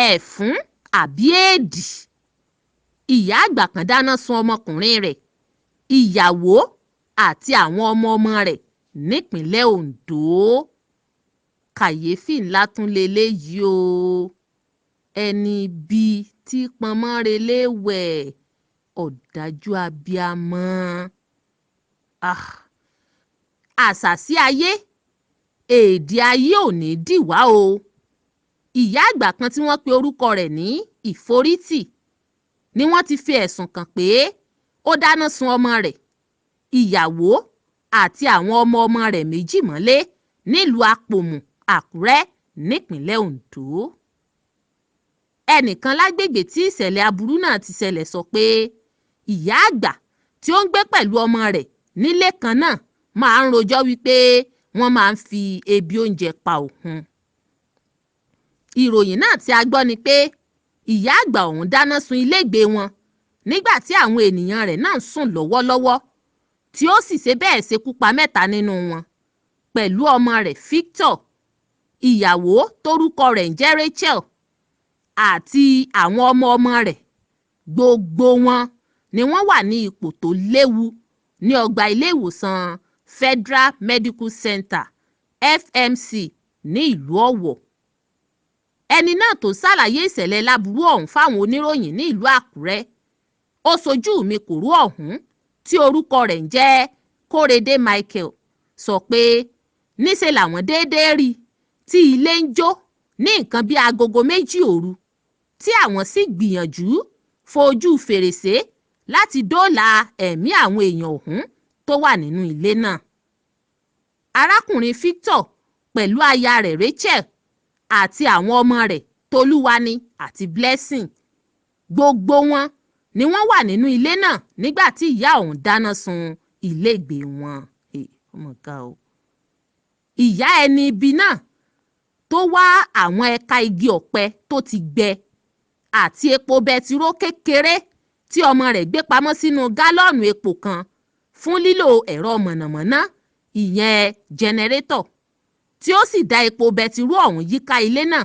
ẹ̀fún àbí éèdì. Ìyá àgbà kan dáná sun ọmọkùnrin rẹ̀, ìyàwó àti àwọn ọmọ rẹ̀ nípínlẹ̀ Ondo. Kàyéfì ńlá tún leléyìí o. Ẹni ibi tí pọnmọ́ relé wẹ̀, ọ̀dájú abiyamọ. Àṣàsí ayé, èdè ayé ò ní dìwà o. Ìyá àgbà kan tí wọ́n pe orúkọ rẹ̀ ní Ìforítì ni wọ́n ti fi ẹ̀sùn kàn pé ó dáná sun ọmọ rẹ̀, ìyàwó àti àwọn ọmọ rẹ̀ méjì mọ́lé nílùú Apòmù, Àkúrẹ́ nípínlẹ̀ Ondo. Ẹnìkan lágbègbè tí ìṣẹ̀lẹ̀ aburú náà ti ṣẹlẹ̀ sọ pé ìyá àgbà tí ó ń gbé pẹ̀lú ọmọ rẹ̀ nílé kan náà máa ń rojọ́ wípé wọ́n máa ń fi ebi oúnjẹ pa òun. Ìròyìn náà tí a gbọ́ ni pé ìyá àgbà ọ̀hún dáná sun ilégbèé wọn nígbà tí àwọn ènìyàn rẹ̀ náà ń sùn lọ́wọ́lọ́wọ́, tí ó sì ṣe bẹ́ẹ̀ ṣekú pa mẹ́ta nínú wọn pẹ̀lú ọmọ rẹ̀ Victor, ìyàwó tórúkọ rẹ̀ ń jẹ́ Rachel àti àwọn ọmọ rẹ̀. Gbogbo wọn ni wọ́n wà ní ipò tó léwu ní ọgbà ilé ìwòsàn Federal Medical Center FMC ní ìlú Ọ̀wọ̀. Ẹni náà tó ṣàlàyé ìṣẹ̀lẹ̀ láburú ọ̀hún fáwọn oníròyìn ní ìlú Àkúrẹ́, ó sojú mi kòró ọ̀hún tí orúkọ rẹ̀ ń jẹ́ Kórèdé Michael, sọ pé níṣe làwọn déédéé rí tí ilé ń jó ní nǹkan bíi agogo 2 òru, tí àwọn sì gbìyànjú fojú fèrèsé láti dóòlà ẹ̀mí àwọn èèyàn ọ̀hún tó wà nínú ilé náà. Arákùnrin Victor pẹ̀lú aya rẹ̀ Rachel àti àwọn ọmọ rẹ̀ Tolúwani àti Blessing, gbogbo wọn ni wọ́n wà nínú ilé náà nígbà tí ìyá ọ̀hún dáná sun ilégbèé wọn. Ìyá ẹni ibi náà tó wá àwọn ẹ̀ka igi ọ̀pẹ tó ti gbẹ àti epo bẹtiró kékeré tí ọmọ rẹ̀ gbé pamọ́ sínú gálọ́ọ̀nù epo kan fún lílo ẹ̀rọ mọ̀nàmọ́ná, ìyẹn jẹnẹrétọ̀, tí ó sì da epo bẹtiró ọ̀hún yíká ilé náà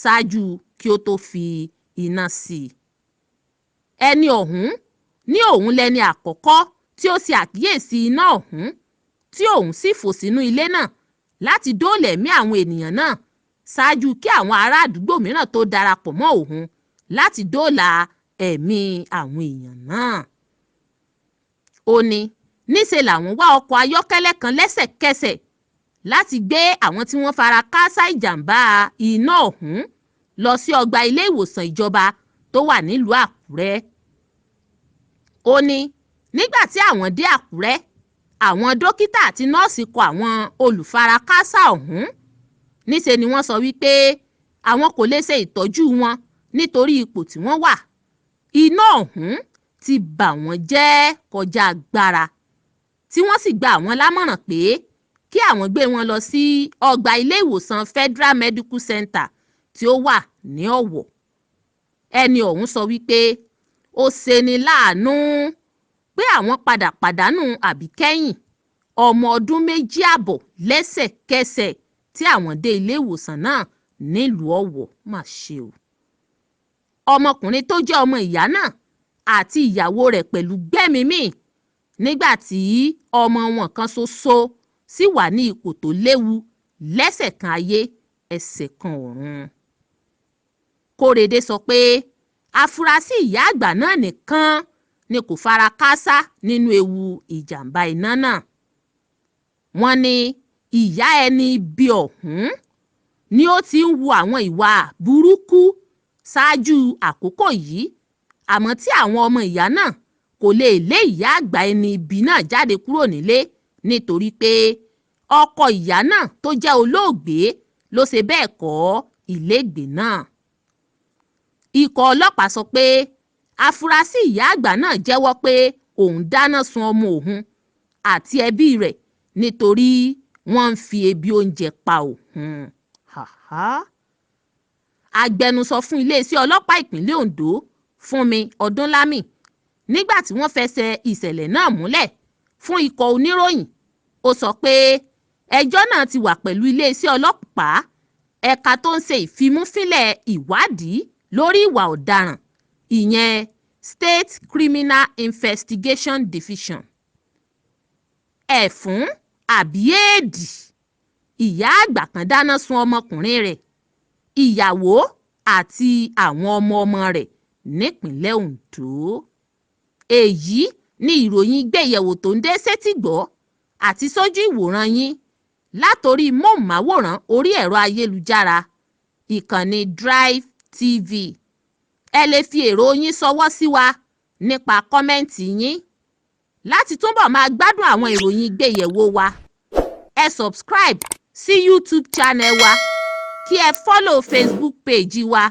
ṣáájú kí ó tó fi iná sí i. Ẹni ọ̀hún ní òun lẹni àkọ́kọ́ tí ó ṣe àkíyèsí iná ọ̀hún, tí òun sì fò sínú ilé náà láti dóòlà ẹ̀mí àwọn ènìyàn náà ṣáájú kí àwọn ará àdúgbò mìíràn tó darapọ̀ mọ́ òun láti dóòlà ẹ̀mí àwọn èèyàn náà. Ó ní níṣe làwọn wá ọkọ̀ ayọ́kẹ́lẹ́ kan lẹ́sẹ̀kẹsẹ̀ láti gbé àwọn tí wọ́n fara káásá ìjàmbá iná ọ̀hún lọ sí ọgbà ilé ìwòsàn ìjọba tó wà nílùú Àkúrẹ́. Ó ní nígbà tí àwọn dé Àkúrẹ́, àwọn dókítà àti nọ́ọ̀sì kọ àwọn olùfarakásá ọ̀hún. Níṣe ni wọ́n sọ wípé àwọn kò lè ṣe ìtọ́jú wọn nítorí ipò tí wọ́n wà. Iná ọ̀hún ti bà wọ́n jẹ́ kọjá agbára, tí wọ́n sì gba àwọn lámọ̀ràn pé kí àwọn gbé wọn lọ sí ọgbà ilé ìwòsàn Federal Medical Center tí ó wà ní Ọ̀wọ̀. Ẹni ọ̀hún sọ wípé ó ṣeni láàánú pé àwọn padà pàdánù àbíkẹ́yìn ọmọ ọdún 2 àbọ̀ lẹ́sẹ̀kẹsẹ̀ tí àwọn dé ilé ìwòsàn náà nílùú Ọ̀wọ̀. Mà ṣe o. Ọmọkùnrin tó jẹ́ ọmọ ìyá náà àti ìyàwó rẹ̀ pẹ̀lú gbẹ́mìí-mì nígbà tí ọmọ wọn kan ṣoṣo sì wà ní ipò tó léwu, lẹ́sẹ̀ kan ayé ẹsẹ̀ kan ọ̀run. Kórèdé sọ pé afurasí ìyá àgbà náà nìkan ni kò fara káásá nínú ewu ìjàmbá iná náà. Wọ́n ní ìyá ẹni ibi ọ̀hún ni ó ti ń wu àwọn ìwà burúkú ṣáájú àkókò yìí, àmọ́ tí àwọn ọmọ ìyá náà kò lè lé ìyá àgbà ẹni ibi náà jáde kúrò nílé nítorí pé ọkọ ìyá náà tó jẹ́ olóògbé ló ṣe bẹ́ẹ̀ kọ́ ilégbèé náà. Ikọ̀ ọlọ́pàá sọ pé afurasí ìyá àgbà náà jẹ́wọ́ pé òun dáná sun ọmọ òun àti ẹbí rẹ̀ nítorí wọ́n ń fi ebi oúnjẹ pa òun. Agbẹnusọ fún iléeṣẹ́ ọlọ́pàá ìpínlẹ̀ Ondo, Fúnmi Ọdúnlámì, nígbà tí wọ́n fẹsẹ̀ ìṣẹ̀lẹ̀ náà múlẹ̀ fún ikọ̀ oníròyìn, ó sọ pé ẹjọ́ náà ti wà pẹ̀lú iléeṣẹ́ ọlọ́pàá, ẹ̀ka tó ń ṣe ìfimúfínlẹ̀ ìwádìí lórí ìwà ọ̀daràn ìyẹn State Criminal Investigation Division. Ẹ̀fún àbí éèdì, ìyá àgbà kan dáná sun ọmọkùnrin rẹ̀, ìyàwó àti àwọn ọmọ rẹ̀ nípínlẹ̀ Ondo. Èyí ni ìròyìn gbéyẹ̀wò tó ń dé sétígbọ́ àti sójú ìwòran yín látòrí móhùnmáwòrán orí ẹ̀rọ ayélujára ìkànnì DriveTv. Ẹ lè fi èrò yín ṣọwọ́ sí wa nípa kọ́mẹ́ǹtì yín. Láti túbọ̀ máa gbádùn àwọn ìròyìn gbéyẹ̀wò wa, ẹ subscribe sí YouTube channel wa kí ẹ follow Facebook page wa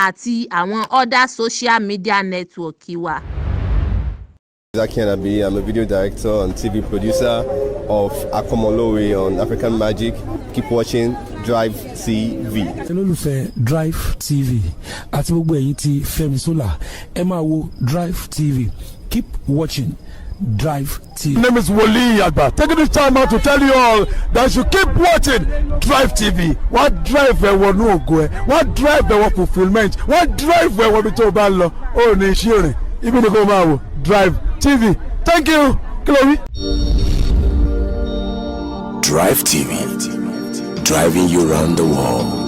àti àwọn other social media network wa. I'm a video director and TV producer of Akomolowe on African Magic. Keep watching DriveTv. olólùfẹ́ DriveTv àti gbogbo ẹ̀yin tí Fẹ́mi Sola ẹ máa wo DriveTv. Keep watching DriveTv. My name is Wole Agba. Taking this time out to tell you all that you keep watching DriveTv. What drive ẹ̀wọ̀ ní ògo ẹ̀? What drive ẹ̀wọ̀ fulfilment? What drive ẹ̀wọ̀ bí tó bá lọ? Ó ní iṣẹ́ rìn. Ibi ni kò máa wò DriveTv. Thank you. Chloe. DriveTv, driving you around the world.